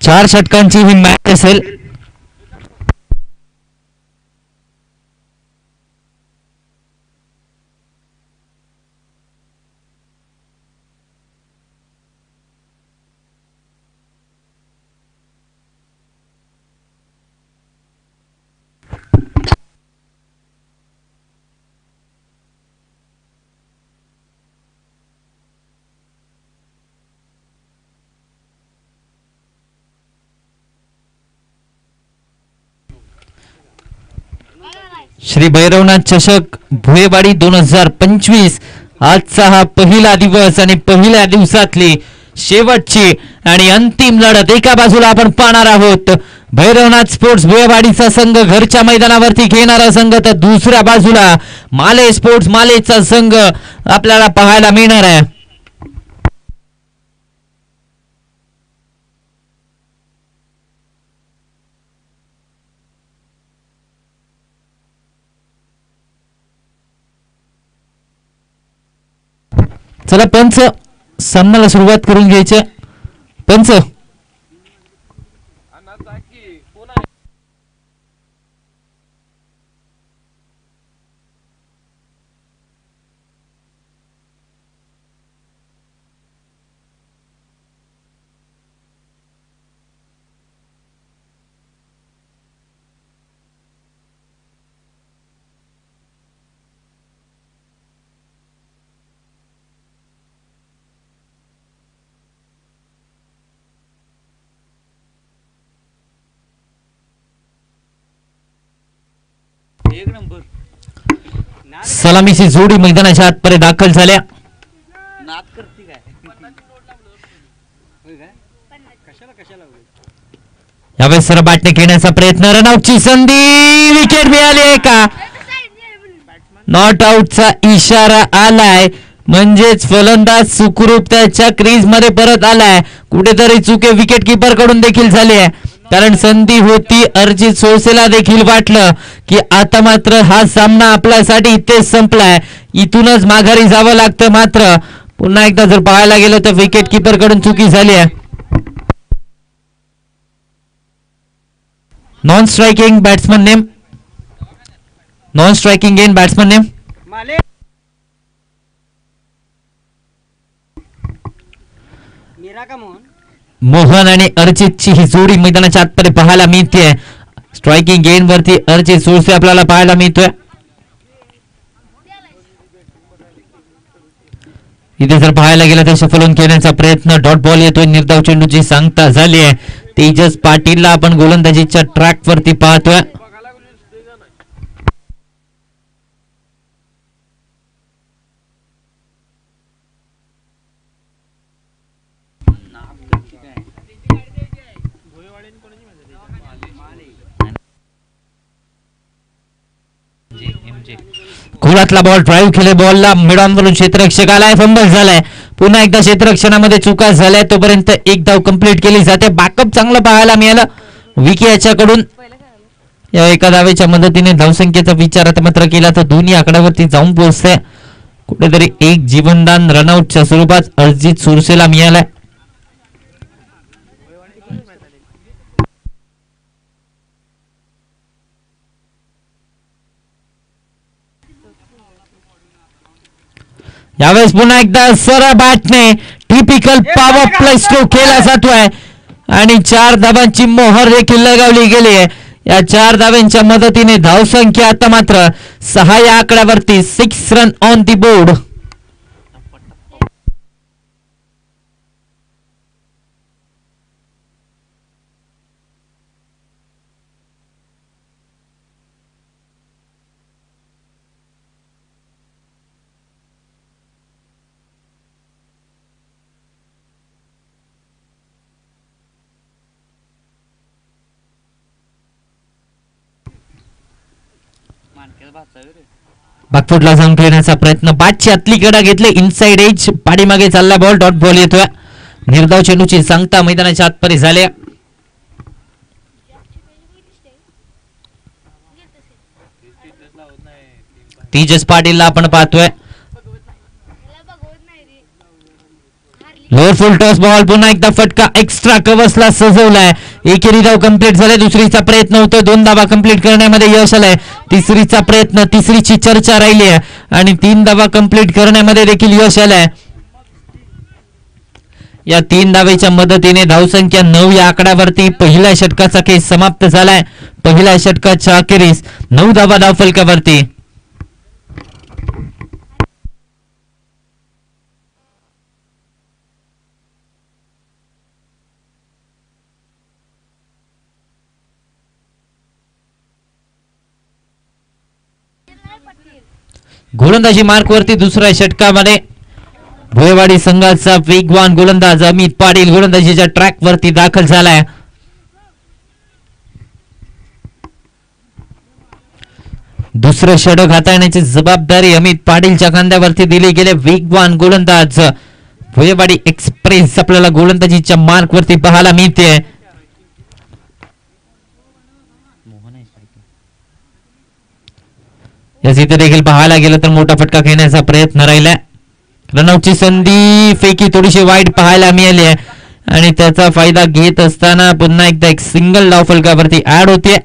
4 षटकांची ही match असेल. श्री भैरवनाथ चषक भुयेवाडी 2025 आजचा हा पहिला दिवस आणि पहिल्या दिवसातली शेवटची आणि अंतिम लढत. एका बाजूला आपण पाहणार आहोत भैरवनाथ स्पोर्ट्स भुयेवाडीचा संघ घरच्या मैदानावरती घेणारा संघ, तर दुसऱ्या बाजूला माले स्पोर्ट्स मालेचा संघ आपल्याला पाहायला मिळणार आहे. चला पंच, सामन्याला सुरुवात करून घ्यायची. पंच सलामीची जोडी मैदानाच्या आतपर्यंत दाखल झाल्या. यावेळेस सर बॅटने खेळण्याचा प्रयत्न, रनआउटची संधी, विकेट मिळाली का? नॉट आउटचा इशारा आलाय, म्हणजेच फलंदाज सुखरूप त्याच्या क्रीज मध्ये परत आलाय. कुठेतरी चुके विकेट किपर कडून देखील झाली आहे, कारण संधी होती. अर्जित सोळसेला देखील वाटलं की आता मात्र हा सामना आपल्यासाठी इथेच संपलाय, इथूनच माघारी जावं लागतं. मात्र पुन्हा एकदा जर पाहायला गेलं तर विकेट किपर कडून चुकी झाली आहे. Non striking batsman name, non striking gain batsman name Mohan आणि अर्जितची ही जोडी मैदानाच्या आतपर्यंत पाहायला मिळते. स्ट्रायकिंग गेन वरती अर्जित सोळसे आपल्याला पाहायला मिळतोय. इथे जर पाहायला गेलं तर सफलून खेळण्याचा प्रयत्न, डॉट बॉल येतोय. निर्धाव चेंडूची सांगता झाली आहे. तेजस पाटीलला आपण गोलंदाजीच्या ट्रॅक वरती पाहतोय. खोलातला बॉल ड्राईव्ह केले, बॉलला मिड ऑन वरून क्षेत्ररक्षकाला फंबल झालाय. पुन्हा एकदा क्षेत्ररक्षणामध्ये चुका झाल्या, तोपर्यंत एक धाव कंप्लीट केली जाते. बॅकअप चांगलं पाहायला मिळालं विकी याच्याकडून. या एका धावेच्या मदतीने धावसंख्येचा विचार आता मात्र केला तर दोन्ही आकड्यावरती जाऊन पोहोचते. कुठेतरी एक जीवनदान रनआउटच्या स्वरूपात अर्जित सोळसेला मिळालाय. यावेळेस पुन्हा एकदा सर बॅटने टिपिकल पॉवर प्ले स्ट्रोक केला जातोय आणि 4 धावांची मोहर देखील लगावली गेली आहे. या 4 धावांच्या मदतीने धावसंख्या आता मात्र 6 या आकड्यावरती, 6 रन ऑन दी बोर्ड. बॅकफुटला जाऊन खेळण्याचा प्रयत्न, बॅटची आतली कडा घेतले, इनसाइड एज, पाठीमागे चालला बॉल, डॉट बॉल येतोय. निर्धाव चेंडूची सांगता मैदानाच्या आतपर्यंत झाल्या. तेजस पाटीलला आपण पाहतोय. लोअर फुल टॉस बॉल, पुन्हा एकदा फटका एक्स्ट्रा कव्हर्सला सजवलाय. एकेरी धाव कंप्लीट झालाय. दुसरीचा प्रयत्न होतोय, 2 धावा कंप्लीट करण्यामध्ये यश आलंय. तिसरीचा प्रयत्न, तिसरीची चर्चा राहिली आहे आणि 3 धावा कंप्लीट करण्यामध्ये देखील यश आलंय. या 3 धावेच्या मदतीने धावसंख्या 9 या आकड्यावरती पहिल्या षटकाचा खेळ समाप्त झालाय. पहिल्या षटकाच्या अखेरीस 9 धावा धावफलकावरती. गोलंदाजी मार्कवरती दुसऱ्या षटकामध्ये भोयवाडी संघाचा वेगवान गोलंदाज अमित पाटील गोलंदाजीच्या ट्रॅक वरती दाखल झालाय. दुसरं षटक हाताळण्याची जबाबदारी अमित पाटीलच्या खांद्यावरती दिली गेले. वेगवान गोलंदाज भोयवाडी एक्सप्रेस आपल्याला गोलंदाजीच्या मार्कवरती पाहायला मिळते. इथे देखील पाहायला गेलं तर मोठा फटका खेळण्याचा प्रयत्न राहिलाय. रनआउटची संधी फेकी थोडीशी वाईट पाहायला मिळाली आहे आणि त्याचा फायदा घेत असताना पुन्हा एकदा एक सिंगल धाव फलकावरती ऍड होते.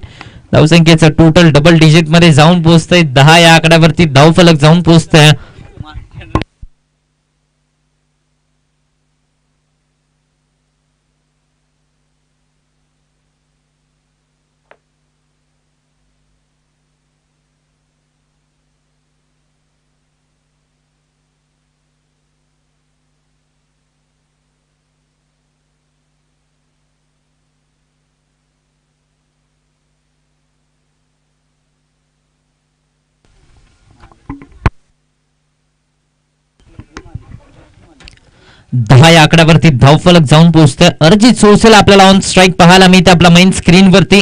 धावसंख्येचं टोटल डबल डिजिट मध्ये जाऊन पोहोचतंय. 10 या आकड्यावरती धाव फलक जाऊन पोहोचतंय. दहा या आकड्यावरती धावफलक जाऊन पोहोचतोय. अर्जित सोसेल आपल्याला ऑन स्ट्राईक पाहायला मिळते आपल्या मेन स्क्रीनवरती.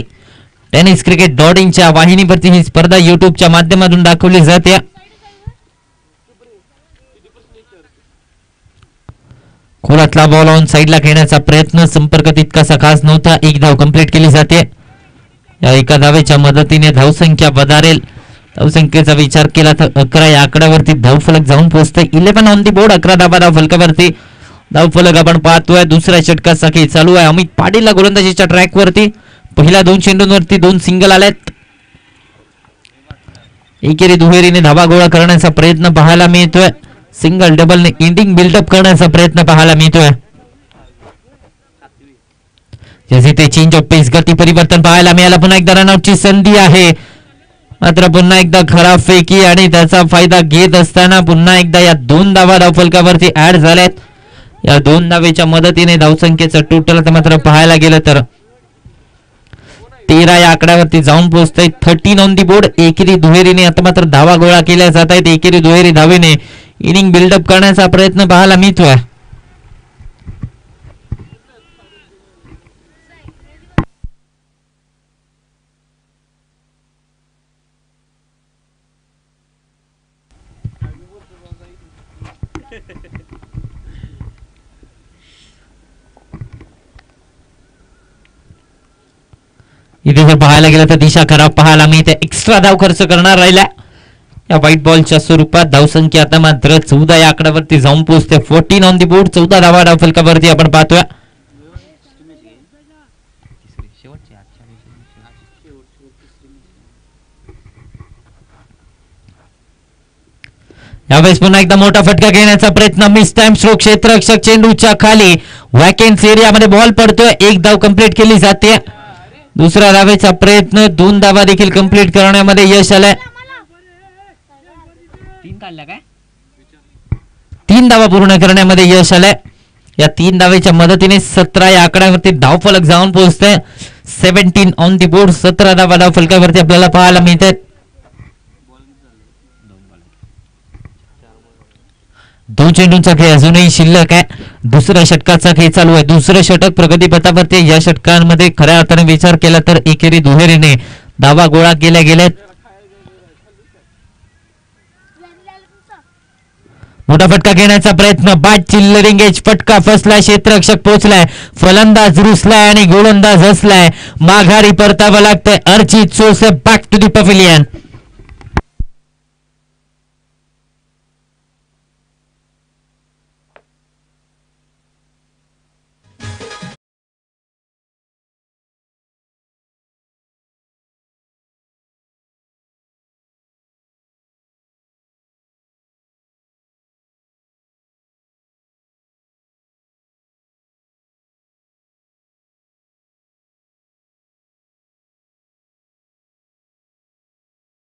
टेनिस क्रिकेट .inच्या वाहिनीवरती ही स्पर्धा युट्यूबच्या माध्यमातून दाखवली जाते. खोलातला बॉल ऑन साईडला खेळण्याचा प्रयत्न, संपर्क तितकासा खास नव्हता. एक धाव कंप्लीट केली जाते. या एका धावेच्या मदतीने धावसंख्या वधारेल. धावसंख्येचा विचार केला तर 11 या आकड्यावरती धावफलक जाऊन पोहोचतोय. 11 ऑन दी बोर्ड, 11 धावा धावफलकावरती. धावफलक आपण पाहतोय. दुसऱ्या षटकाचा खेळ चालू आहे. अमित पाटीलला गोलंदाजीच्या ट्रॅक वरती पहिल्या 2 चेंडूंवरती 2 सिंगल आलेत. एकेरी दुहेरीने धावा गोळा करण्याचा प्रयत्न पाहायला मिळतोय. सिंगल डबलने इंडिंग बिल्डअप करण्याचा प्रयत्न पाहायला मिळतोय. जसे ते चेंज ऑफ पेस, गती परिवर्तन पाहायला मिळालं. पुन्हा एकदा रनआउटची संधी आहे, मात्र पुन्हा एकदा खराब फेकी आणि त्याचा फायदा घेत असताना पुन्हा एकदा या 2 धावा धावफलकावरती ऍड झाल्यात. या 2 धावेच्या मदतीने धावसंख्येचं टोटल मात्र पाहायला गेलं तर 13 या आकड्यावरती जाऊन पोहोचतंय. 13 ऑन दी बोर्ड. एकेरी दुहेरीने आता मात्र धावा गोळा केल्या जात आहेत. एकेरी दुहेरी धावेने इनिंग बिल्डअप करण्याचा प्रयत्न पाहायला मिळतोय. इथे जर पाहायला गेलं तर दिशा खराब पाहायला मिळते. एक्स्ट्रा धाव खर्च करणार राहिला या व्हाईट बॉलच्या स्वरूपात. धावसंख्या आता मात्र 14 या आकड्यावरती जाऊन पोहोचते. 14 ऑन दी बोर्ड. 14 धावा धावफलकावरती आपण पाहतोय. यावेळेस पुन्हा एकदा मोठा फटका घेण्याचा प्रयत्न. Miss time stroke. क्षेत्ररक्षक चेंडूच्या खाली वॅकेन्सी एरियामध्ये बॉल पडतोय. एक धाव कंप्लीट केली जाते. दुसऱ्या धावेचा प्रयत्न. 2 धावा देखील कंप्लीट करण्यामध्ये यश आलंय. 3 धावा पूर्ण करण्यामध्ये यश आलंय. या 3 धावेच्या मदतीने 17 या आकड्यावरती धावफलक जाऊन पोहोचतंय. 17 ऑन दी बोर्ड. 17 धावा धावफलकावरती आपल्याला पाहायला मिळतात. 2 चेंडूंचा खेळ अजूनही शिल्लक आहे. दुसऱ्या षटकाचा खेळ चालू आहे. दुसरं षटक प्रगतीपथावरती. या षटकांमध्ये खऱ्या अर्थाने विचार केला तर एकेरी दुहेरीने धावा गोळा केल्या गेल्यात. मोठा फटका घेण्याचा प्रयत्न. बॅट चिल्लरिंग एज. फटका फसलाय. क्षेत्ररक्षक पोहोचलाय. फलंदाज रुसलाय आणि गोलंदाज हसलाय. माघारी परतावं लागतंय. अर्जित सोसे बॅक टू दी पवेलियन.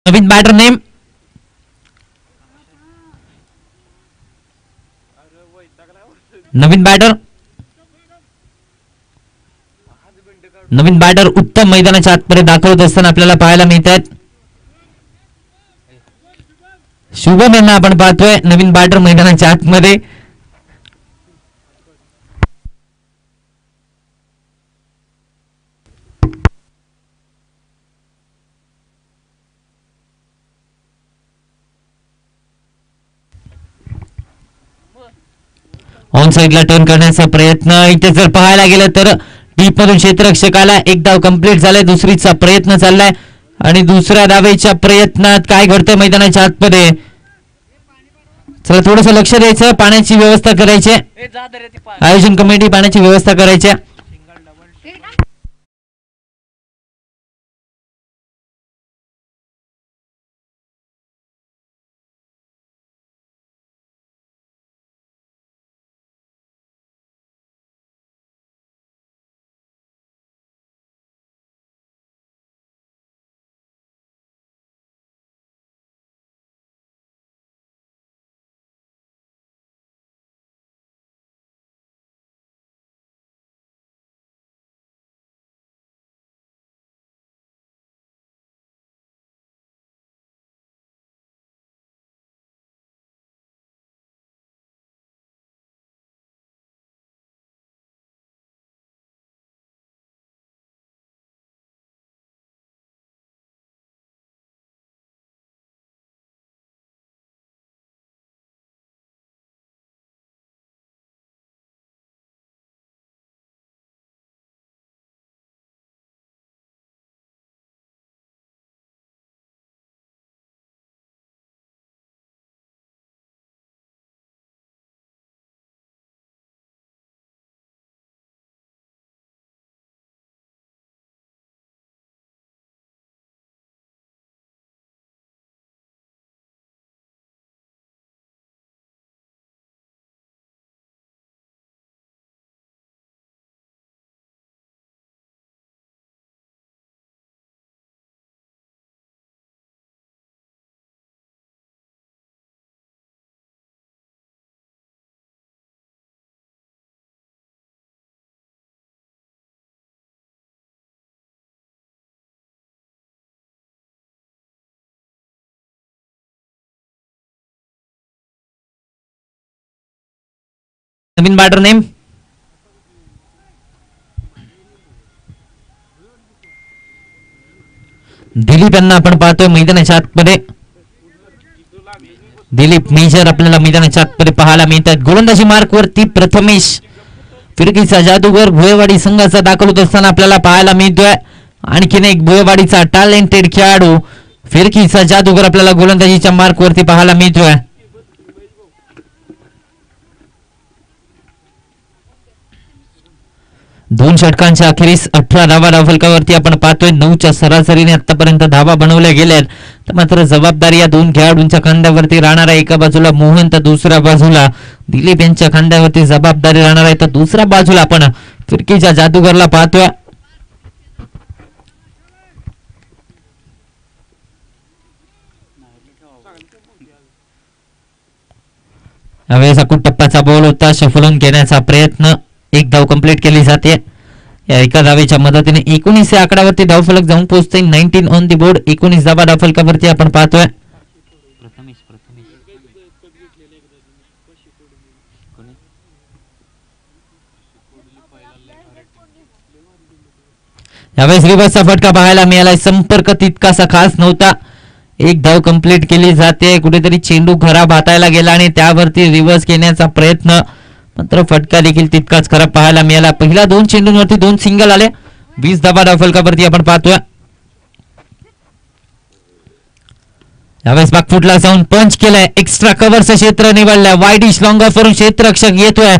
नवीन बॅटर नेम नवीन बॅटर उत्तम मैदानाच्या आतपर्यंत दाखवत असताना आपल्याला पाहायला मिळतात. शुभम यांना आपण पाहतोय नवीन बॅटर मैदानाच्या आतमध्ये. ऑन साइडला टर्न करण्याचा प्रयत्न. इथे जर पाहायला गेलं तर डीप मधून क्षेत्ररक्षकाला एक धाव कंप्लीट झालाय. दुसरीचा प्रयत्न चाललाय आणि दुसऱ्या धावेच्या प्रयत्नात काय घडतंय मैदानाच्या आतमध्ये. चला थोडस लक्ष द्यायचं. पाण्याची व्यवस्था करायची. आयोजन कमिटी पाण्याची व्यवस्था करायची. नवीन बॅटर नेम दिलीप यांना आपण पाहतोय मैदानाच्या आतमध्ये. दिलीप मेजर आपल्याला मैदानाच्या आतमध्ये पाहायला मिळतात. गोलंदाजी मार्क वरती प्रथमेश फिरकीचा जादूगर भुयेवाडी संघाचा दाखल होत असताना आपल्याला पाहायला मिळतोय. आणखीन एक भुयेवाडीचा टॅलेंटेड खेळाडू फिरकीचा जादूगर आपल्याला गोलंदाजीच्या मार्क वरती पाहायला मिळतोय. दोन षटकांच्या अखेरीस 18 धावा धावफलकावरती आपण पाहतोय. 9च्या सरासरीने आतापर्यंत धावा बनवल्या गेल्यात. तर मात्र जबाबदारी या दोन खेळाडूंच्या खांद्यावरती राहणार आहे. एका बाजूला मोहन तर दुसऱ्या बाजूला दिलीप यांच्या खांद्यावरती जबाबदारी राहणार आहे. तर दुसऱ्या बाजूला आपण फिरकीच्या जादूगरला पाहतोय. यावेळेस टप्प्याचा बॉल होता. शफलून घेण्याचा प्रयत्न. एक धाव कंप्लीट केली जाते. या एका धावेच्या मदतीने 19 या आकड्यावरती धावफलक जाऊन पोहोचते. 19 ऑन दी बोर्ड. 19 धावा धावफलकावरती आपण पाहतोय. यावेळेस रिव्हर्सचा फटका पाहायला मिळाला. संपर्क तितकासा खास नव्हता. एक धाव कंप्लीट केली जाते. कुठेतरी चेंडू खराब हातायला गेला आणि त्यावरती रिव्हर्स घेण्याचा प्रयत्न. मात्र फटका देखील तितकाच खराब पाहायला मिळाला. पहिल्या 2 चेंडूंवरती 2 सिंगल आले. 20 धावा धावफलकावरती आपण पाहतोय. यावेळेस बॅकफुटला जाऊन पंच केलाय. एक्स्ट्रा कव्हरचं क्षेत्र निवडलंय. वाईड इश लॉंग ऑफ वरून क्षेत्ररक्षक येतोय.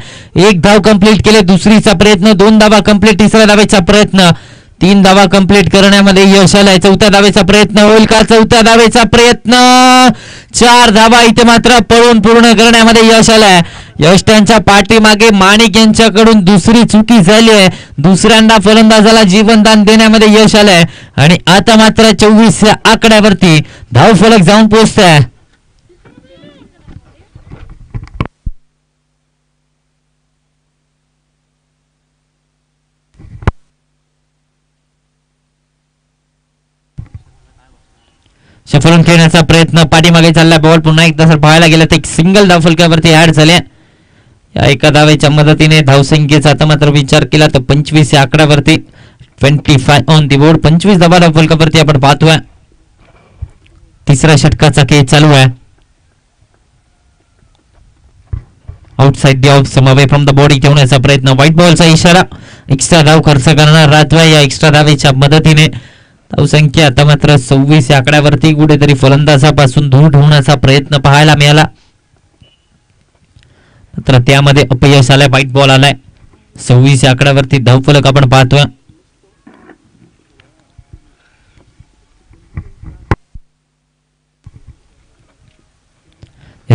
एक धाव कंप्लीट केले. दुसरीचा प्रयत्न. 2 धावा कंप्लीट. तिसऱ्या धावेचा प्रयत्न. 3 धावा कंप्लीट करण्यामध्ये यश आलाय. चौथ्या धावेचा प्रयत्न होईल का? चौथ्या धावेचा प्रयत्न, 4 धावा इथे मात्र पळून पूर्ण करण्यामध्ये यश आलाय. यश त्यांच्या पाठीमागे माणिक यांच्याकडून दुसरी चुकी झाली आहे. दुसऱ्यांदा फलंदाजाला जीवनदान देण्यामध्ये यश आलंय आणि आता मात्र 24 या आकड्यावरती धाव फलक जाऊन पोहोचतोय. सफरून खेळण्याचा प्रयत्न पाठीमागे चालला. बॉल पुन्हा एकदा जर पाहायला गेलं तर एक सिंगल धाव फलकावरती ऍड झाले. या एका धावेच्या मदतीने धावसंख्येचा आता मात्र विचार केला तर 25 या आकड्यावरती 25 ऑन दी बोर्ड. 25 धावा धाव फलकावरती आपण पाहतोय. तिसऱ्या षटकाचा खेळ चालू आहे. आउटसाइड दी ऑफ समावे फ्रॉम द बॉडी ठेवण्याचा प्रयत्न. व्हाईट बॉलचा इशारा. एक्स्ट्रा धाव खर्च करणार राहतोय. या एक्स्ट्रा धावेच्या मदतीने धावसंख्या आता मात्र 26 या आकड्यावरती कुठेतरी फलंदाजापासून दूर ठेवण्याचा प्रयत्न पाहायला मिळाला, मात्र त्यामध्ये अपयश आलंय. व्हाईट बॉल आलाय. 26 या आकड्यावरती धावफलक आपण पाहतोय.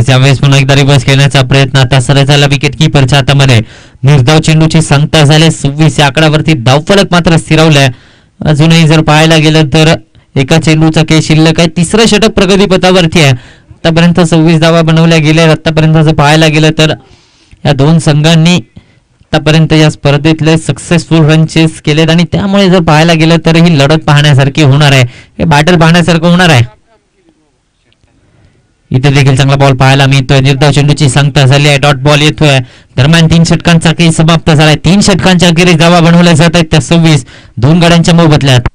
यावेळेस पुन्हा एकदा रिव्हर्स खेळण्याचा प्रयत्न. आता सरळ झाला विकेट किपरच्या हातामध्ये. निर्धाव चेंडूची सांगता झाले. 26 या आकड्यावरती धावफलक मात्र स्थिरवलाय. अजूनही जर पाहायला गेलं तर एका चेंडूचा खेळ शिल्लक आहे. तिसरं षटक प्रगतीपथावरती आहे. आतापर्यंत 26 धावा बनवल्या गेल्या. आतापर्यंत जर पाहायला गेलं तर या दोन संघांनी आतापर्यंत या स्पर्धेतले सक्सेसफुल रन चेस केलेत आणि त्यामुळे जर पाहायला गेलं तर ही लढत पाहण्यासारखी होणार आहे. हे बॅटल पाहण्यासारखं होणार आहे. इथे देखील चांगला बॉल पाहायला मिळतोय. निर्धाव चेंडूची सांगता झाली आहे. डॉट बॉल येतोय. दरम्यान 3 षटकांचा खेळ समाप्त झालाय. 3 षटकांच्या अखेरीस धावा बनवल्या जात आहेत त्या 26. 2 गड्यांच्या मोबदल्यात.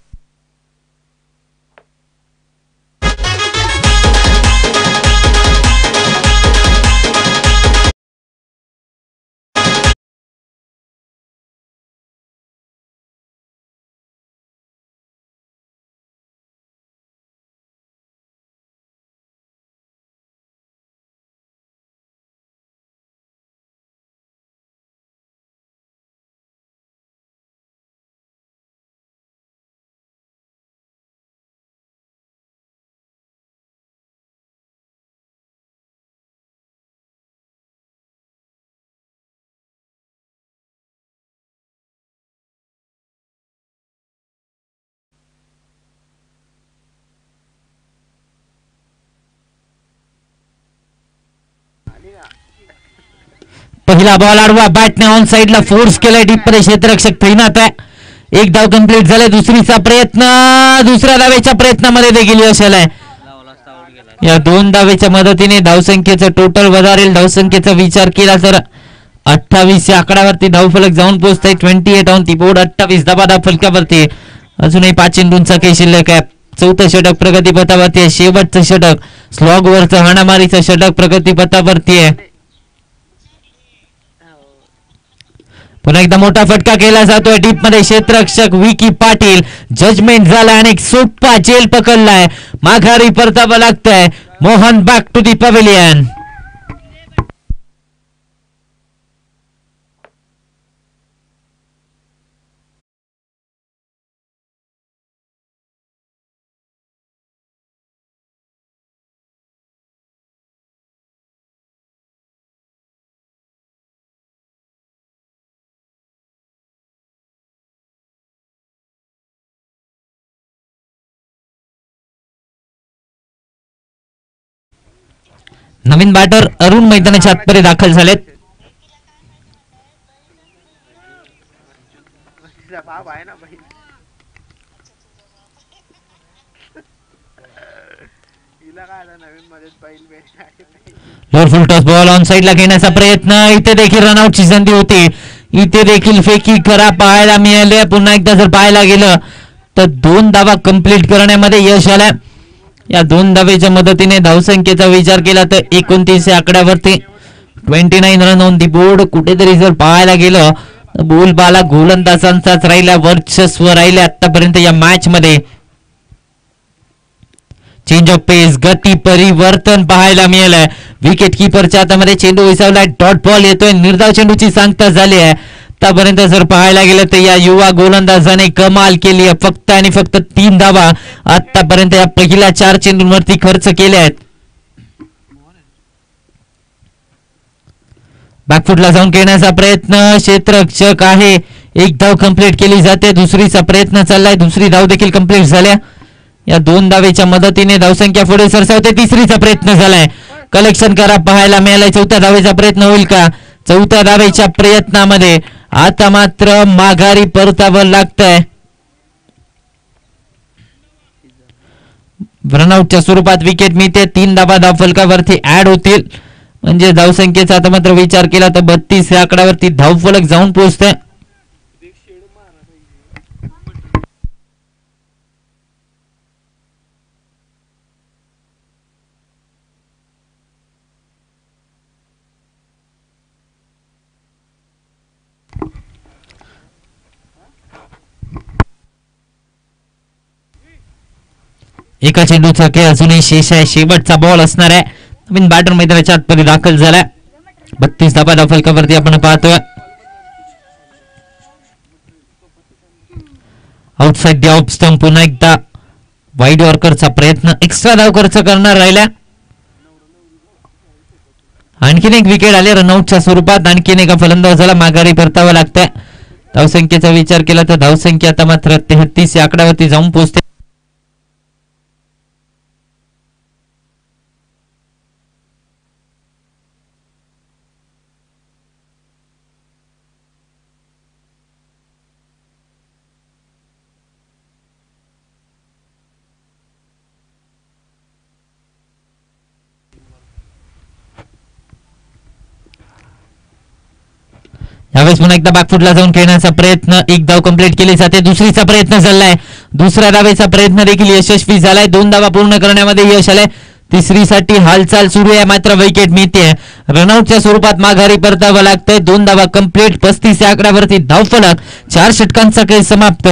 पहिला बॉल आडवा. बॅटने ऑन साइडला फोर्स केलाय. डीप मध्ये क्षेत्ररक्षक तैनात आहे. 1 धाव कंप्लीट झाले. दुसरीचा प्रयत्न. दुसऱ्या धावेच्या प्रयत्नामध्ये देखील यश आलंय. या 2 धावेच्या मदतीने धावसंख्येचं टोटल वधारेल. धावसंख्येचा विचार केला तर 28 या आकड्यावरती धावफलक जाऊन पोहोचतंय. 28 ऑन दी बोर्ड. 28 धावा धाव फलकावरती. अजूनही 5 चेंडूंचा खेळ शिल्लक आहे. 4थं षटक प्रगतीपथावरती आहे. शेवटचं षटक स्लॉग वरचं हाणामारीचं षटक प्रगतीपथावरती आहे. पुन्हा एकदा मोठा फटका केला जातोय. डीप मध्ये क्षेत्ररक्षक विकी पाटील. जजमेंट झाला आणि एक सोपा जेल पकडलाय. माघारी परतावं लागतंय. Mohan back to the pavilion. नवीन बॅटर अरुण मैदानाच्या आतमध्ये दाखल झालेत. Lower full toss ball on साइडला घेण्याचा प्रयत्न. इथे देखील रनआउटची संधी होती. इथे देखील फेकी करा पाहायला मिळाले. पुन्हा एकदा जर पाहायला गेलं तर 2 धावा कंप्लीट करण्यामध्ये यश आलं. या 2 धावेच्या मदतीने धावसंख्येचा विचार केला तर 29 या आकड्यावरती 29 रन ऑन दी बोर्ड. कुठेतरी जर पाहायला गेलं तर बोलबाला गोलंदाजांचाच राहिला. वर्चस्व राहिले आतापर्यंत या मॅच मध्ये. चेंज ऑफ पेस, गती परिवर्तन पाहायला मिळालंय. विकेट किपरच्या हातामध्ये चेंडू विसावलाय. डॉट बॉल येतोय. निर्धाव चेंडूची सांगता झाली आहे. आतापर्यंत जर पाहायला गेलं तर या युवा गोलंदाजाने कमाल केली आहे. फक्त आणि फक्त 3 धावा आतापर्यंत या पहिल्या 4 चेंडूंवरती खर्च केल्या आहेत. बॅकफुटला जाऊन खेळण्याचा प्रयत्न, क्षेत्ररक्षक आहे, एक धाव कंप्लीट केली जाते. दुसरीचा प्रयत्न चाललाय, दुसरी धाव देखील कंप्लीट झाल्या. या 2 धावेच्या मदतीने धावसंख्या पुढे सरसावते. तिसरीचा प्रयत्न झालाय, कलेक्शन करा, पाहायला मिळालाय. 4थ्या धावेचा प्रयत्न होईल का? 4थ्या धावेच्या प्रयत्नामध्ये आता मात्र माघारी परतावं लागतंय. रनआउटच्या स्वरूपात विकेट मिळते. 3 धावा धावफलकावरती ऍड होतील. म्हणजे धावसंख्येचा आता मात्र विचार केला तर 32 या आकड्यावरती धावफलक जाऊन पोहोचतोय. एका चेंडूचा खेळ अजूनही शेष आहे. शेवटचा बॉल असणार आहे. नवीन बॅटर मैदानाच्या आतमध्ये दाखल झालाय. 32 धावा धावफलकावरती आपण पाहतोय. आउटसाइड द ऑफ स्टंप पुन्हा एकदा वाईड यॉर्करचा प्रयत्न, एक्स्ट्रा धाव खर्च करणार राहिल्या. आणखीन एक विकेट आले रनआउटच्या स्वरूपात. आणखीन एका फलंदाजाला माघारी परतावं लागतंय. धावसंख्येचा विचार केला तर धावसंख्या आता मात्र 33 या आकड्यावरती जाऊन पोहोचते. यावेळेस पुन्हा एकदा बॅकफुटला जाऊन खेळण्याचा प्रयत्न, एक धाव कंप्लीट केली जाते. दुसरीचा प्रयत्न चाललाय, दुसऱ्या धावेचा प्रयत्न देखील यशस्वी झालाय. 2 धावा पूर्ण करण्यामध्ये यश आलंय. तिसरीसाठी हालचाल सुरू आहे, मात्र विकेट मिळते. रनआउटच्या स्वरूपात माघारी परतावं लागतंय. 2 धावा कंप्लीट, 35 या आकड्यावरती धावफलक. 4 षटकांचा खेळ समाप्त.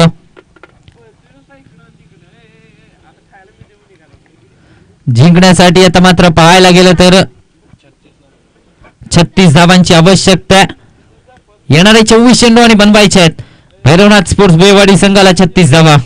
जिंकण्यासाठी आता मात्र पाहायला गेलं तर 36 धावांची आवश्यकता. येणारे 24 चेंडू आणि बनवायचे आहेत. भैरवनाथ स्पोर्ट्स बेवाडी संघाला 36 धावा.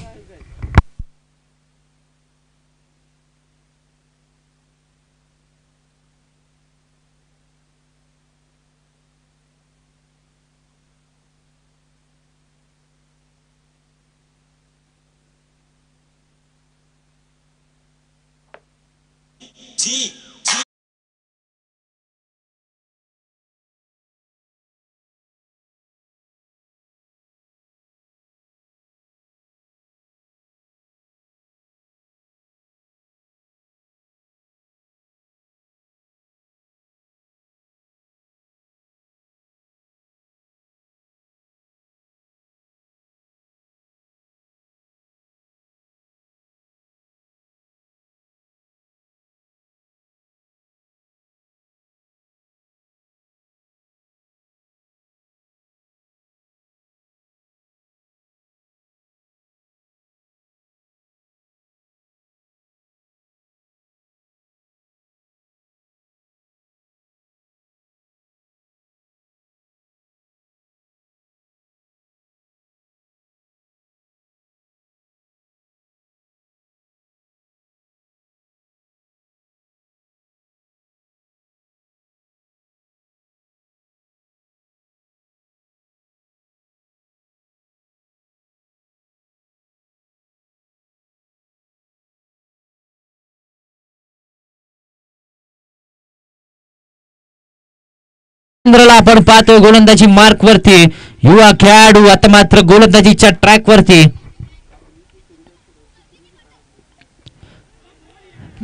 आपण पाहतो गोलंदाजी मार्क वरती. युवा खेळाडू आता मात्र गोलंदाजीच्या ट्रॅक वरती.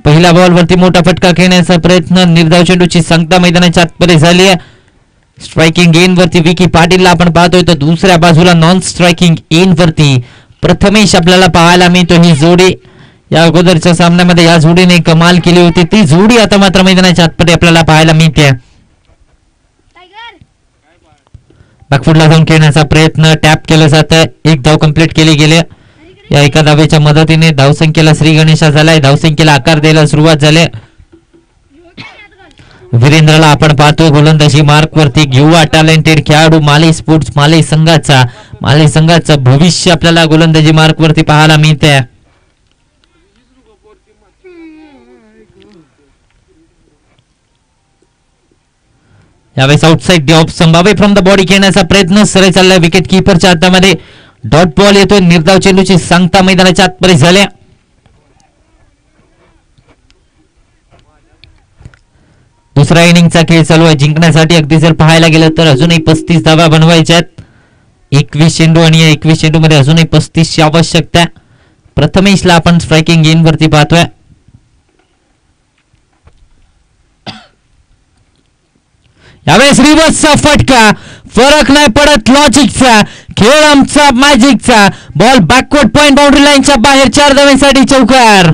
पहिल्या बॉल वरती मोठा फटका खेळण्याचा प्रयत्न, निर्धाव चेंडूची सांगता मैदानाच्या आतमध्ये झाली आहे. स्ट्रायकिंग एन वरती विकी पाटीलला आपण पाहतोय, तर दुसऱ्या बाजूला नॉन स्ट्रायकिंग एन वरती प्रथमेश आपल्याला पाहायला मिळतो. ही जोडी या अगोदरच्या सामन्यामध्ये या जोडीने कमाल केली होती, ती जोडी आता मात्र मैदानाच्या आतमध्ये आपल्याला पाहायला मिळते. बॅकफुटला जाऊन खेळण्याचा प्रयत्न, टॅप केलं जातं, एक धाव कंप्लीट केली गेली. या एका धावेच्या मदतीने धावसंख्येला श्री गणेशा झालाय, धावसंख्येला आकार द्यायला सुरुवात झाली. वीरेंद्रला आपण पाहतोय गोलंदाजी मार्क वरती. युवा टॅलेंटेड खेळाडू माले संघाचा भविष्य आपल्याला गोलंदाजी मार्क वरती पाहायला मिळते. यावेळेस आउटसाइड ऑफ संभाव्य फ्रॉम द बॉडी खेळण्याचा प्रयत्न सरळ चाललाय विकेट किपरच्या हातामध्ये. डॉट बॉल येतोय. निर्धाव चेंडूची सांगता मैदानाच्या आतपर्यंत झाल्या. दुसऱ्या इनिंगचा खेळ चालू आहे. जिंकण्यासाठी अगदी जर पाहायला गेलं तर अजूनही 35 धावा बनवायच्या आहेत. 21 चेंडू आणि 21 चेंडू मध्ये अजूनही 35 ची आवश्यकता. प्रथमेशला आपण स्ट्रायकिंग गेन वरती पाहतोय. यावेळेस रिव्हर्सचा फटका. फरक नाही पडत लॉजिकचा. खेळ आमचा मॅजिकचा. बॉल बॅकवर्ड पॉइंट बाउंड्री लाईनच्या बाहेर 4 धावांसाठी चौकार.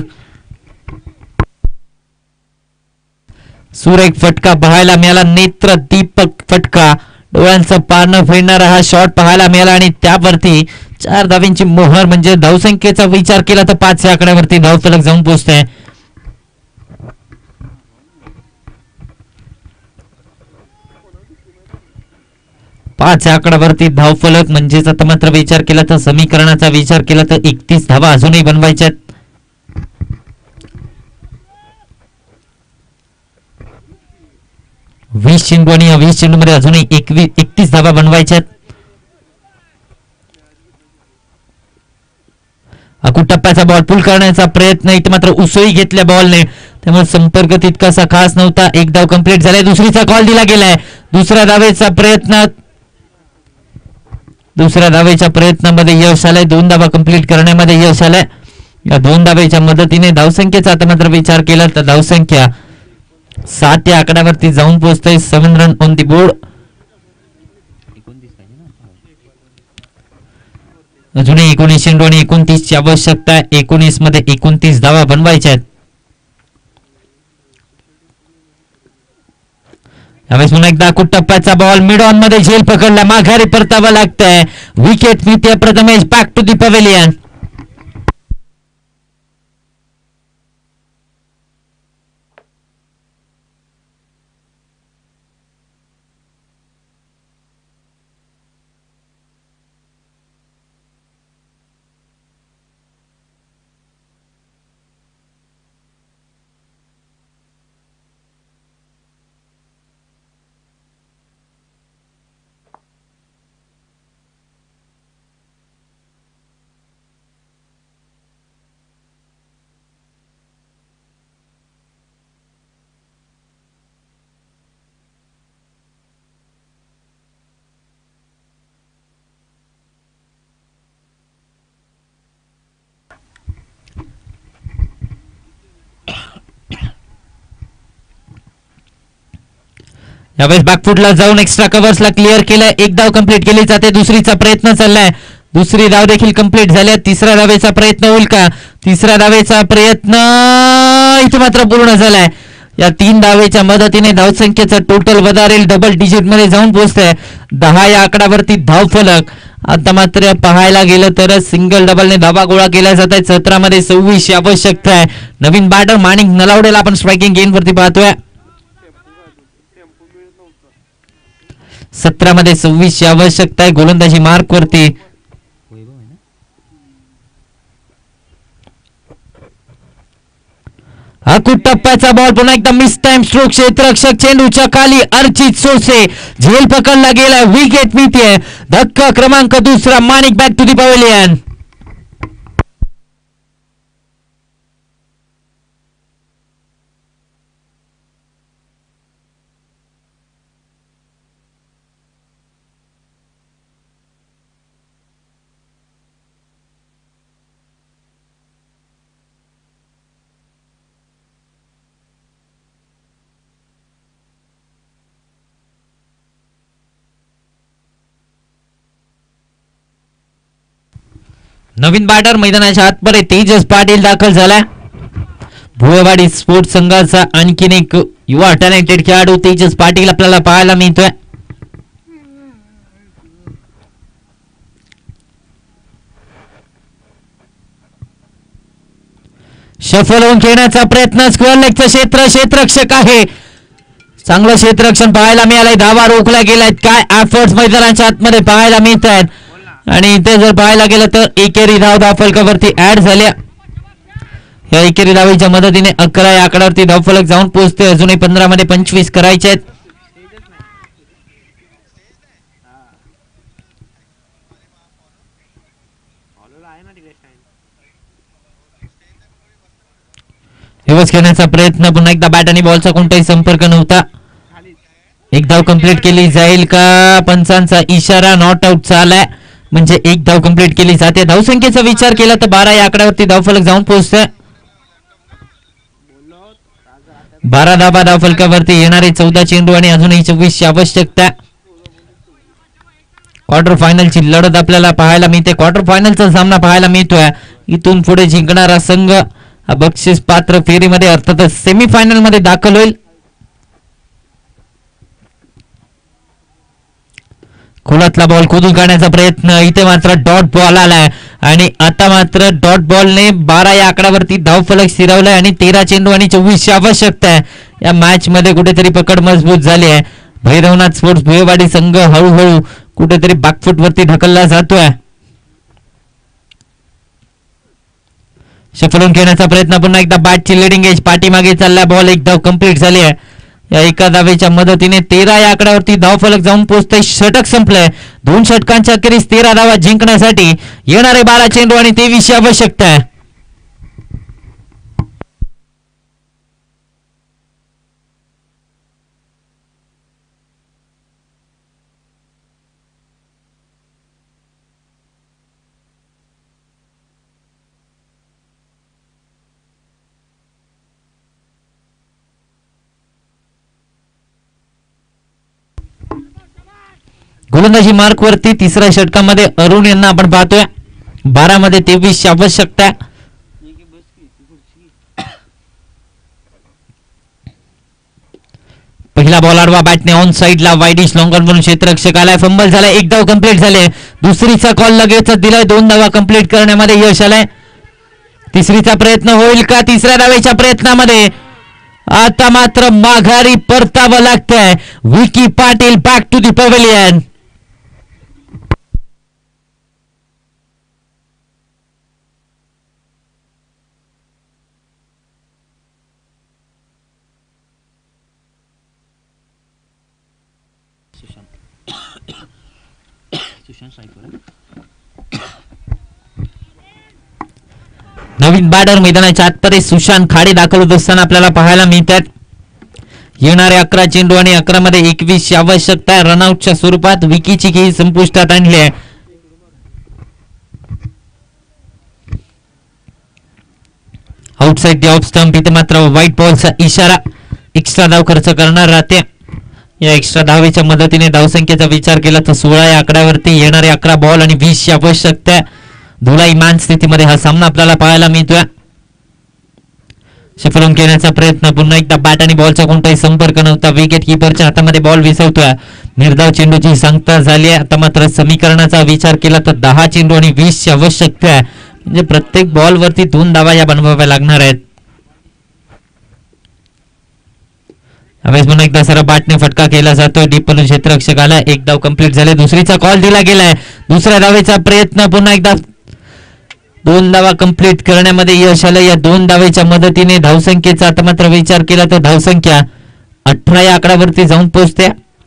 सुरेख फटका पाहायला मिळाला. नेत्र दीपक फटका. डोळ्यांचं पारणं फेडणारा हा शॉट पाहायला मिळाला आणि त्यावरती 4 धावांची मोहर. म्हणजे धावसंख्येचा विचार केला तर 5 या आकड्यावरती धावफलक जाऊन पोहोचतोय. पाच आकड्यावरती धावफलक. म्हणजेच आता मात्र विचार केला तर समीकरणाचा विचार केला तर 31 धावा अजूनही बनवायच्यात. वीस चेंडू आणि 20 चेंडू मध्ये अजूनही 31 धावा बनवायच्यात. अकूट टप्प्याचा बॉल पुल करण्याचा प्रयत्न. इथे मात्र उसळी घेतल्या बॉलने. त्यामुळे संपर्क तितकासा खास नव्हता. एक धाव कंप्लीट झालाय. दुसरीचा कॉल दिला गेलाय. दुसऱ्या धावेच्या प्रयत्नामध्ये यश आलंय. 2 धावा कंप्लीट करण्यामध्ये यश आलंय. या 2 धावेच्या मदतीने धावसंख्येचा आता मात्र विचार केला तर धावसंख्या 7 या आकड्यावरती जाऊन पोहोचतोय. 7 रन ऑन दी बोर्ड. अजूनही 19 चेंडू आणि 29 ची आवश्यकता आहे. 19 मध्ये 29 धावा बनवायच्या आहेत. यावेळेस पुन्हा एकदा अकूट टप्प्याचा बॉल मिड ऑन मध्ये झेल पकडला. माघारी परतावं लागतंय. विकेट मिळते. Prathamesh back to the pavilion. यावेळेस बॅकफुटला जाऊन एक्स्ट्रा कव्हर्सला क्लिअर केलंय. 1 धाव कंप्लीट केली जाते. दुसरीचा प्रयत्न चाललाय. दुसरी धाव देखील कंप्लीट झाली. तिसऱ्या धावेचा प्रयत्न होईल का? तिसऱ्या धावेचा प्रयत्न इथे मात्र पूर्ण झालाय. या 3 धावेच्या मदतीने धावसंख्येचा टोटल वधारेल. डबल डिजिट मध्ये जाऊन पोहोचतंय. 10 या आकड्यावरती धाव फलक. आता मात्र पाहायला गेलं तर सिंगल डबलने धावा गोळा केला जात आहे. 17 मध्ये 26 आवश्यकता आहे. नवीन बॅटर माणिक नलावडेला आपण स्ट्रायकिंग गेन वरती पाहतोय. 17 मध्ये 26 आवश्यकता आहे गोलंदाजी मार्क वरती. अकूट टप्प्याचा बॉल पुन्हा एकदा मिस टाइम स्ट्रोक. क्षेत्ररक्षक चेंडूच्या खाली. अर्चित सोसे झेल पकडला गेला. विकेट मिळते. धक्का क्रमांक 2. Manik back to the pavilion. नवीन बॅटर मैदानाच्या आतमध्ये तेजस पाटील दाखल झाला. भुवेवाडी स्पोर्ट्स संघाचा आणखीन एक युवा टॅलेंटेड खेळाडू तेजस पाटील आपल्याला पाहायला मिळतोय. शफल होऊन खेळण्याचा प्रयत्न. स्क्वेअर लेगचं क्षेत्ररक्षक आहे. चांगलं क्षेत्ररक्षण पाहायला मिळालंय. धावा रोखल्या गेल्यात. काय एफर्ट्स मैदानाच्या आतमध्ये पाहायला मिळत आहेत आणि इथे जर पाहायला गेलं तर एकेरी धाव फलकावरती ऍड झाल्या. या एकेरी धावेच्या मदतीने 11 या आकड्यावरती धावफलक जाऊन पोहोचते. अजूनही 15 मध्ये 25 करायचे आहेत. रिवर्स खेळण्याचा प्रयत्न. पुन्हा एकदा बॅट आणि बॉलचा कोणताही संपर्क नव्हता. एक धाव कंप्लीट केली जाईल का? पंचांचा इशारा नॉट आउट आलाय म्हणजे एक धाव कंप्लीट केली जाते. धावसंख्येचा विचार केला तर 12 या आकड्यावरती धावफलक जाऊन पोहोचतोय. 12 धावा धावफलकावरती येणारे 14 चेंडू आणि अजूनही 24 ची आवश्यकता. क्वार्टर फायनलची लढत आपल्याला पाहायला मिळते. क्वार्टर फायनलचा सामना पाहायला मिळतोय. इथून पुढे जिंकणारा संघ बक्षीस पात्र फेरीमध्ये अर्थातच सेमीफायनल मध्ये दाखल होईल. खोलातला बॉल खोदून काढण्याचा प्रयत्न. इथे मात्र डॉट बॉल आलाय आणि आता मात्र डॉट बॉलने 12 या आकड्यावरती धावफलक स्थिरावलाय आणि 13 चेंडू आणि 24 ची आवश्यकता आहे. या मॅच मध्ये कुठेतरी पकड मजबूत झाली आहे. भैरवनाथ स्पोर्ट्स भुयेवाडी संघ हळूहळू कुठेतरी बॅकफुट वरती ढकलला जातोय. शफलून खेळण्याचा प्रयत्न. पुन्हा एकदा बॅटची लिडिंग एज पाठीमागे चालला. बॉल एक धाव कंप्लीट झाली आहे. या एका धावेच्या मदतीने 13 या आकड्यावरती धावफलक जाऊन पोहोचतोय. षटक संपलंय. 2 षटकांच्या अखेरीस 13 धावा जिंकण्यासाठी येणारे 12 चेंडू आणि 23 ची आवश्यकता आहे. गोलंदाजी मार्क वरती तिसऱ्या षटकामध्ये अरुण यांना आपण पाहतोय. 12 मध्ये 23 ची आवश्यकता. पहिला बॉल आडवा बॅटने ऑन साइडला वाईडिश लॉंगर म्हणून क्षेत्ररक्षक आलाय. फंबल झालाय. एक धाव कंप्लीट झाले. दुसरीचा कॉल लगेच दिलाय. 2 धावा कंप्लीट करण्यामध्ये यश आलंय. तिसरीचा प्रयत्न होईल का? तिसऱ्या धावेच्या प्रयत्नामध्ये आता मात्र माघारी परतावं लागतंय. Vicky Patil back to the pavilion. नवीन बॅटर मैदानाच्या आतमध्ये सुशांत खाडे दाखल होत असताना आपल्याला पाहायला मिळतात. येणारे 11 चेंडू आणि 11 मध्ये 21 ची आवश्यकता आहे. रनआउटच्या स्वरूपात विकीची खेळी संपुष्टात आणली आहे. Outside the off stump. इथे मात्र व्हाईट बॉलचा इशारा. एक्स्ट्रा धाव खर्च करणार राहते. या एक्स्ट्रा धावेच्या मदतीने धावसंख्येचा विचार केला तर 16 या आकड्यावरती येणारे 11 बॉल आणि 20 ची आवश्यकता आहे. धुलाईमान स्थितीमध्ये हा सामना आपल्याला पाहायला मिळतोय. शफलून खेळण्याचा प्रयत्न. पुन्हा एकदा बॅट आणि बॉलचा कोणताही संपर्क नव्हता. विकेट किपरच्या हातामध्ये बॉल विसवतोय. निर्धाव चेंडूची सांगता झाली आहे. आता मात्र समीकरणाचा विचार केला तर 10 चेंडू आणि 20 ची आवश्यकता आहे. म्हणजे प्रत्येक बॉल वरती 2 धावा या बनवाव्या लागणार आहेत. यावेळेस पुन्हा एकदा सरळ बॅटने फटका केला जातोय. डीप म्हणून क्षेत्ररक्षकाला एक धाव कंप्लीट झाले. दुसरीचा कॉल दिला गेलाय. दुसऱ्या धावेचा प्रयत्न. पुन्हा एकदा 2 धावा कंप्लीट करण्यामध्ये यश आलं. या 2 धावेच्या मदतीने धावसंख्येचा आता मात्र विचार केला तर धावसंख्या 18 या आकड्यावरती जाऊन पोहोचते.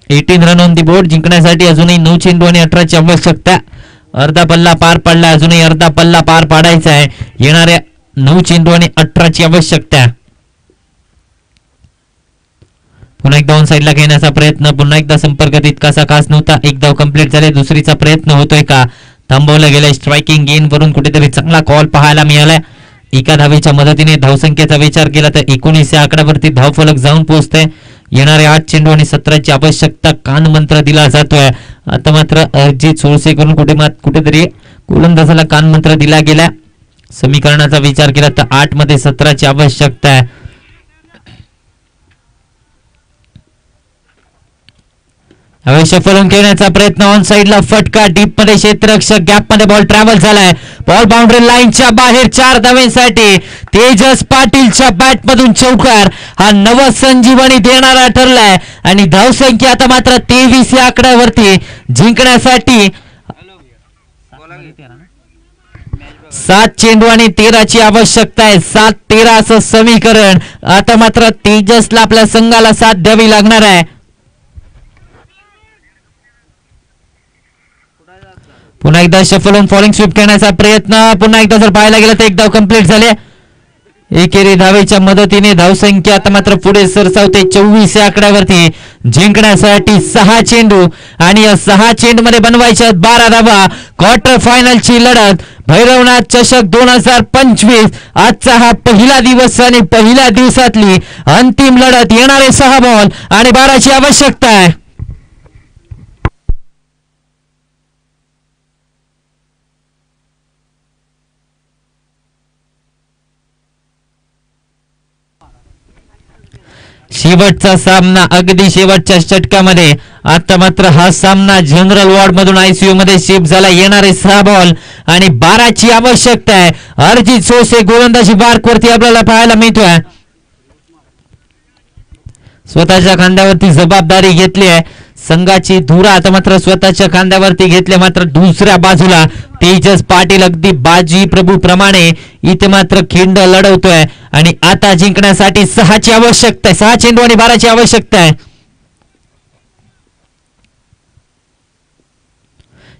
18 रन ऑन दी बोर्ड. जिंकण्यासाठी अजूनही 9 चेंडू आणि 18 ची आवश्यकता. अर्धा पल्ला पार पडला. अजूनही अर्धा पल्ला पार पाडायचा आहे. येणाऱ्या 9 चेंडू आणि 18 ची आवश्यकता. पुन्हा एकदा ऑन साइडला घेण्याचा प्रयत्न. पुन्हा एकदा संपर्क तितकासा खास नव्हता. एक धाव कंप्लीट झाले. दुसरीचा प्रयत्न होतोय का? थांबवलं गेलंय. स्ट्रायकिंग गेन वरून कुठेतरी चांगला कॉल पाहायला मिळालाय. एका धावेच्या मदतीने धावसंख्येचा विचार केला तर 19 या आकड्यावरती धावफलक जाऊन पोहोचते. येणारे 8 चेंडू आणि 17 ची आवश्यकता. कान मंत्र दिला जातोय. आता मात्र अजित सोळसे करून कुठेतरी गोलंदाजाला कान मंत्र दिला गेला. समीकरणाचा विचार केला तर 8 मध्ये 17 ची आवश्यकता आहे. अवश्य फलून खेळण्याचा प्रयत्न ऑन साइडला फटका डीप मध्ये क्षेत्ररक्षक गॅप मध्ये बॉल ट्रॅव्हल झालाय बॉल बाउंड्री लाईनच्या बाहेर 4 धावेसाठी तेजस पाटीलच्या बॅट मधून चौकार हा नवसंजीवनी देणारा ठरलाय आणि धावसंख्या आता मात्र 23 या आकड्यावरती जिंकण्यासाठी 7 चेंडू आणि 13ची आवश्यकता आहे 7-13 असं समीकरण आता मात्र तेजसला आपल्या संघाला साथ द्यावी लागणार आहे पुन्हा एकदा शफल होऊन फॉलिंग स्वीप करण्याचा प्रयत्न पुन्हा एकदा जर पाहायला गेलं तर एक धाव कंप्लीट झाले एकेरी धावेच्या मदतीने धावसंख्या आता मात्र पुढे सरसावते 24 या आकड्यावरती जिंकण्यासाठी 6 चेंडू आणि या 6 चेंडू मध्ये बनवायच्या 12 धावा क्वार्टर फायनलची लढत भैरवनाथ चषक 2025 आजचा हा पहिला दिवस आणि पहिल्या दिवसातली अंतिम लढत येणारे 6 बॉल आणि 12ची आवश्यकता आहे शेवटचा सामना अगदी शेवटच्या षटकामध्ये आता मात्र हा सामना जनरल वॉर्ड मधून आयसीयू मध्ये शिफ्ट झाला येणारे 6 बॉल आणि 12ची आवश्यकता आहे अर्जित सोसे गोलंदाजी बारकवरती आपल्याला पाहायला मिळतोय स्वतःच्या खांद्यावरती जबाबदारी घेतली आहे संघाची धुरा आता मात्र स्वतःच्या खांद्यावरती घेतले मात्र दुसऱ्या बाजूला तेजस पाटील अगदी बाजी प्रभू प्रमाणे इथे मात्र खिंड लढवतोय आणि आता जिंकण्यासाठी 6ची आवश्यकता आहे 6 चेंडू आणि 12ची आवश्यकता आहे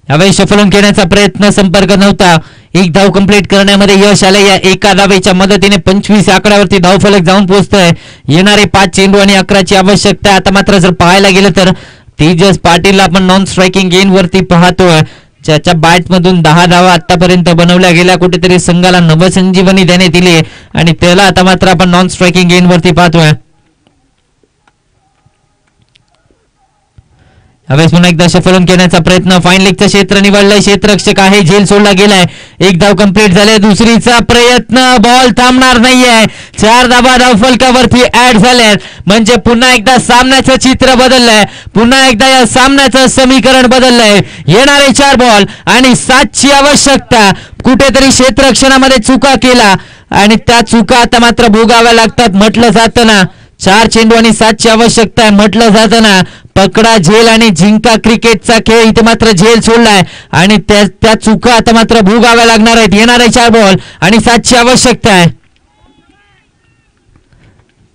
यावेळी सफलून खेळण्याचा प्रयत्न संपर्क नव्हता एक धाव कंप्लीट करण्यामध्ये यश आले या एका धावेच्या मदतीने 25 आकड्यावरती धावफलक जाऊन पोहोचतोय येणारे 5 चेंडू आणि 11ची आवश्यकता आता मात्र जर पाहायला गेलं तर तेजस पाटीलला आपण नॉन स्ट्रायकिंग गेन वरती पाहतोय ज्याच्या बॅट मधून 10 धावा आतापर्यंत बनवल्या गेल्या कुठेतरी संघाला नवसंजीवनी देण्यात दिली आणि त्याला आता मात्र आपण नॉन स्ट्रायकिंग गेन वरती पाहतोय यावेळेस पुन्हा एकदा सफलून खेळण्याचा प्रयत्न फाईन लेगचं क्षेत्र निवडलंय क्षेत्ररक्षक आहे झेल सोडला गेलाय एक धाव कंप्लीट झाले दुसरीचा प्रयत्न बॉल थांबणार नाहीये 4 धावा धावफलकावरती ऍड झाल्यात म्हणजे पुन्हा एकदा सामन्याचं चित्र बदललंय पुन्हा एकदा या सामन्याचं समीकरण बदललंय येणारे 4 बॉल आणि 7ची आवश्यकता कुठेतरी क्षेत्ररक्षणामध्ये चुका केला आणि त्या चुका आता मात्र भोगाव्या लागतात म्हटलं जातं ना 4 चेंडू आणि 7ची आवश्यकता आहे म्हटलं जातं ना पकडा झेल आणि जिंका क्रिकेटचा खेळ इथे मात्र झेल सोडलाय आणि त्या चुका आता मात्र भोगाव्या लागणार आहेत येणारे 4 बॉल आणि 7ची आवश्यकता आहे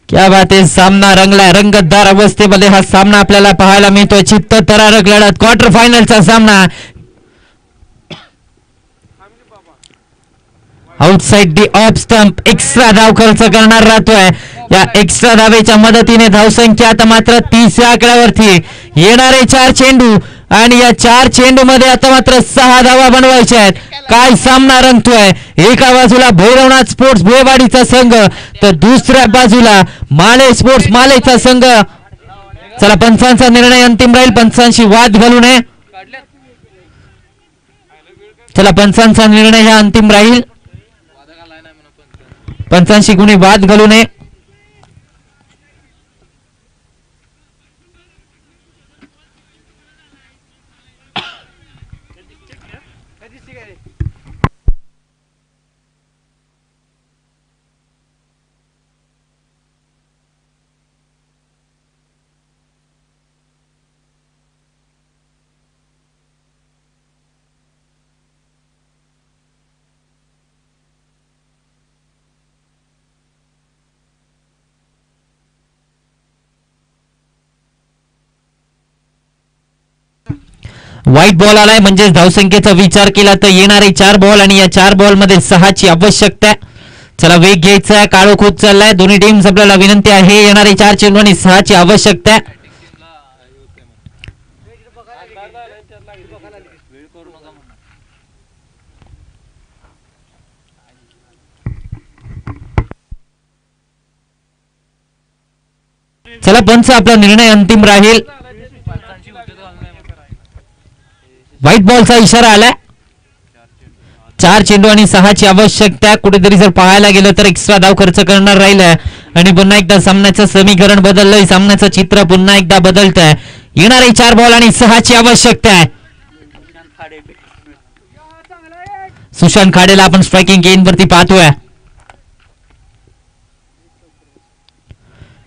क्या बात आहे सामना रंगलाय रंगतदार अवस्थेमध्ये हा सामना आपल्याला पाहायला मिळतोय चित्त थरारक लढत क्वार्टर फायनलचा सामना outside the off stump extra धाव खर्च करणार राहतोय या एक्स्ट्रा धावेच्या मदतीने धावसंख्या आता मात्र 30 या आकड्यावरती येणारे 4 चेंडू आणि या 4 चेंडू मध्ये आता मात्र 6 धावा बनवायच्या आहेत काय सामना रंगतोय एका बाजूला भैरवनाथ स्पोर्ट्स भुळेवाडीचा संघ तर दुसऱ्या बाजूला माले स्पोर्ट्स मालेचा संघ चला पंचांचा निर्णय अंतिम राहील पंचांशी वाद घालू नये चला पंचांचा निर्णय हा अंतिम राहील पंचांशी कुणी वाद घालू नये व्हाईट बॉल आलाय म्हणजे धावसंख्येचा विचार केला तर येणारे 4 बॉल आणि या 4 बॉल मध्ये 6ची आवश्यकता चला वेग घ्यायचा काळोख होत चाललाय दोन्ही टीम्स आपल्याला विनंती आहे येणारे 4 चेंडू आणि 6ची आवश्यकता चला पंच आपला निर्णय अंतिम राहील व्हाईट बॉलचा इशारा आलाय 4 चेंडू आणि 6ची आवश्यकता. कुठेतरी जर पाहायला गेलं तर एक्स्ट्रा धाव खर्च करणार राहिलाय आणि पुन्हा एकदा सामन्याचं समीकरण बदललंय. सामन्याचं चित्र पुन्हा एकदा बदलत आहे. येणारे 4 बॉल आणि 6ची आवश्यकता आहे. सुशांत खाडेला आपण स्ट्रायकिंग गेन वरती पाहतोय.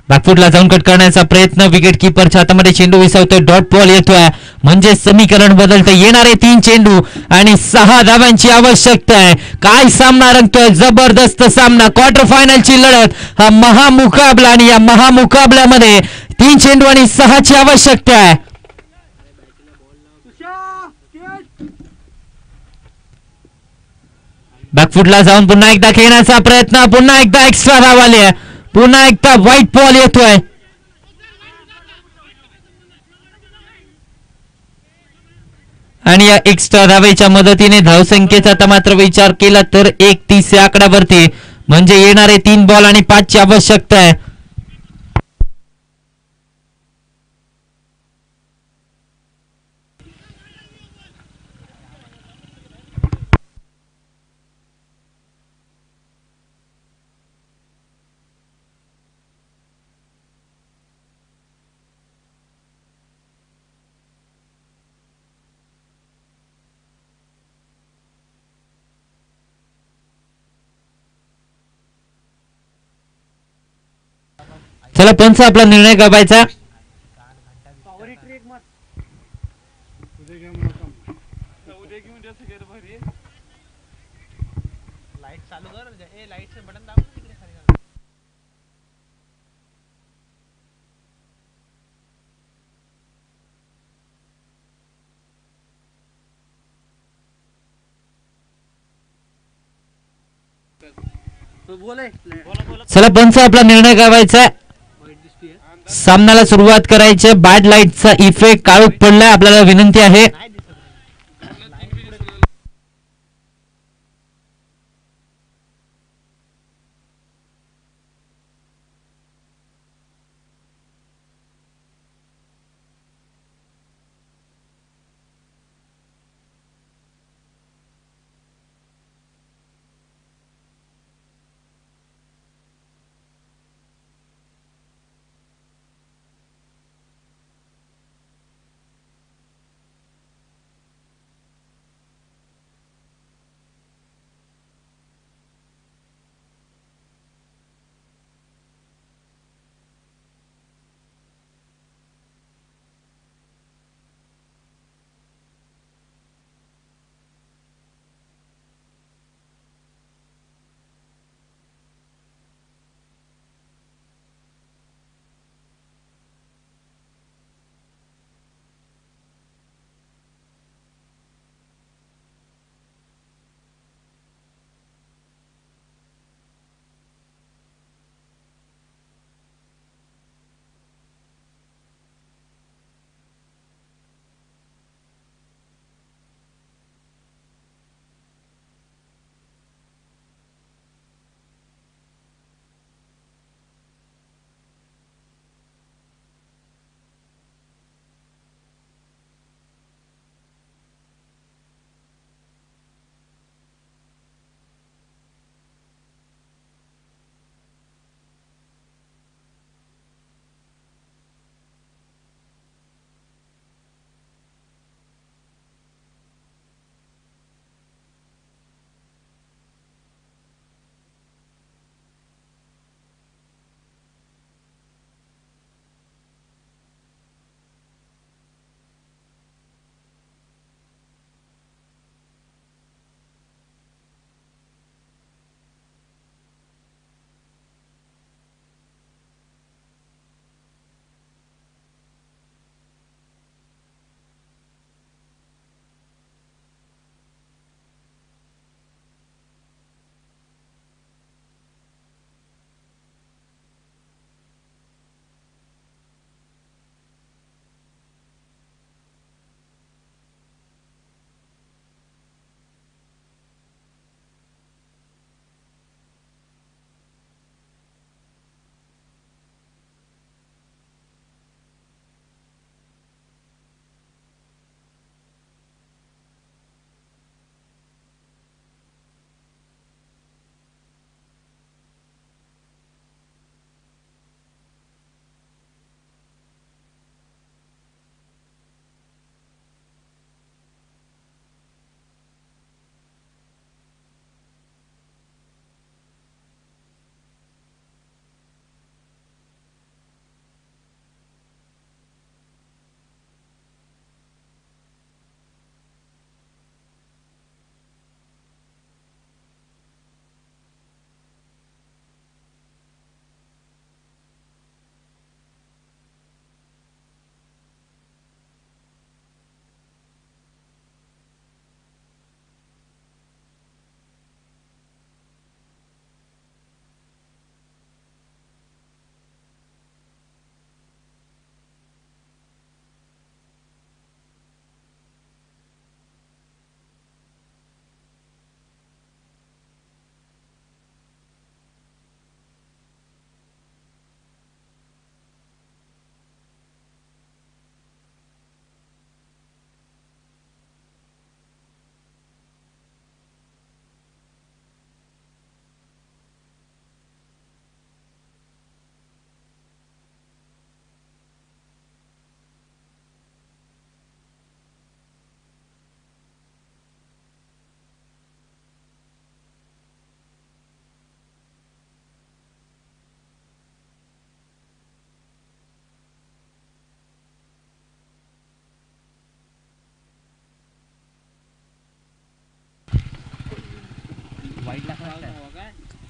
बॅकफुटला जाऊन कट करण्याचा प्रयत्न. विकेट किपरच्या हातामध्ये चेंडू विसावतोय. डॉट बॉल येतोय म्हणजे समीकरण बदलतं. येणारे 3 चेंडू आणि 6 धावांची आवश्यकता आहे. काय सामना रंगतोय. जबरदस्त सामना. क्वार्टर फायनलची लढत. हा महामुकाबला आणि या महामुकाबल्यामध्ये 3 चेंडू आणि 6ची आवश्यकता आहे. बॅकफुटला जाऊन पुन्हा एकदा खेळण्याचा प्रयत्न. पुन्हा एकदा एक्स्ट्रा धाव आली आहे. पुन्हा एकदा व्हाईट बॉल येतोय. आणि या एक्स्ट्रा धावेच्या मदतीने धावसंख्येचा आता मात्र विचार केला तर 31 या आकड्यावरती म्हणजे येणारे 3 बॉल आणि 5ची आवश्यकता आहे. चला पंच आपला निर्णय करायचा. चला पंच आपला निर्णय करायचा. सामन्याला सुरुवात करायची. बॅड लाईटचा इफेक्ट काळोख पडलाय. आपल्याला विनंती आहे.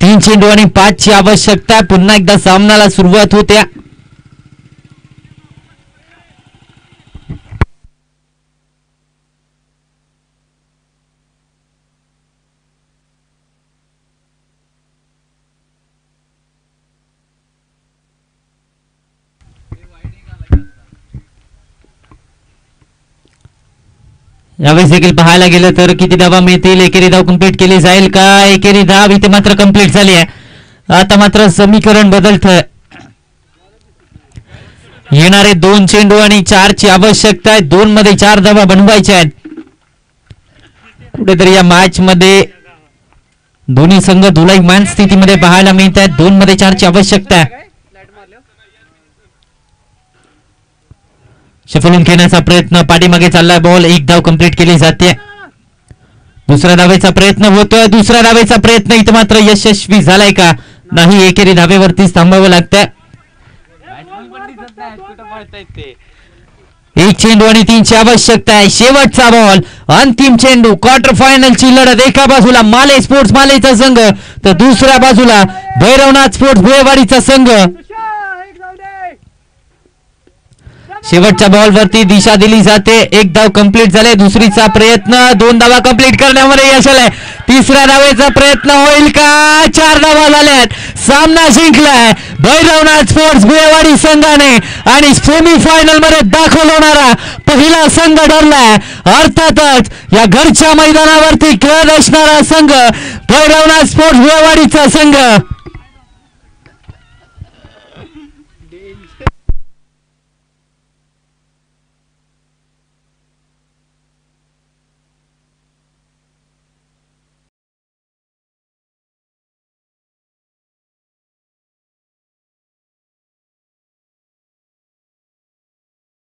3 चेंडू आणि 5 ची आवश्यकता. पुन्हा एकदा सामन्याला सुरुवात होत्या. यावेळेस देखील पाहायला गेलं तर किती धावा मिळतील, एकेरी धाव कंप्लीट केली जाईल का? एकेरी धाव इथे मात्र कंप्लीट झाली आहे. आता मात्र समीकरण बदलतंय. येणारे 2 चेंडू आणि 4 ची आवश्यकता आहे. 2 मध्ये 4 धावा बनवायच्या आहेत. कुठेतरी या मॅच मध्ये दोन्ही संघ धुलाईमान स्थितीमध्ये पाहायला मिळत आहेत. 2 मध्ये 4 ची आवश्यकता आहे. शफलून खेळण्याचा प्रयत्न, पाठीमागे चाललाय बॉल, 1 धाव कंप्लीट केली जाते. दुसऱ्या धावेचा प्रयत्न होतोय. दुसऱ्या धावेचा प्रयत्न इथं मात्र यशस्वी झालाय का? नाही, एकेरी धावेवरतीच थांबावं लागतंय. 1 चेंडू आणि 3 ची आवश्यकता आहे. शेवटचा बॉल, अंतिम चेंडू, क्वार्टर फायनल ची लढत. एका बाजूला माले स्पोर्ट्स मालेचा संघ तर दुसऱ्या बाजूला भैरवनाथ स्पोर्ट्स भुळेवाडीचा संघ. शेवटच्या बॉल वरती दिशा दिली जाते. 1 धाव कंप्लीट झाले. दुसरीचा प्रयत्न, 2 धावा कंप्लीट करण्यामध्ये यश आलंय. तिसऱ्या धावेचा प्रयत्न होईल का? 4 धावा झाल्यात. सामना जिंकलाय भैरवनाथ स्पोर्ट्स भुळेवाडी संघाने आणि सेमीफायनल मध्ये दाखल होणारा पहिला संघ ठरलाय. अर्थातच या घरच्या मैदानावरती खेळत असणारा संघ भैरवनाथ स्पोर्ट्स भुळेवाडीचा संघ.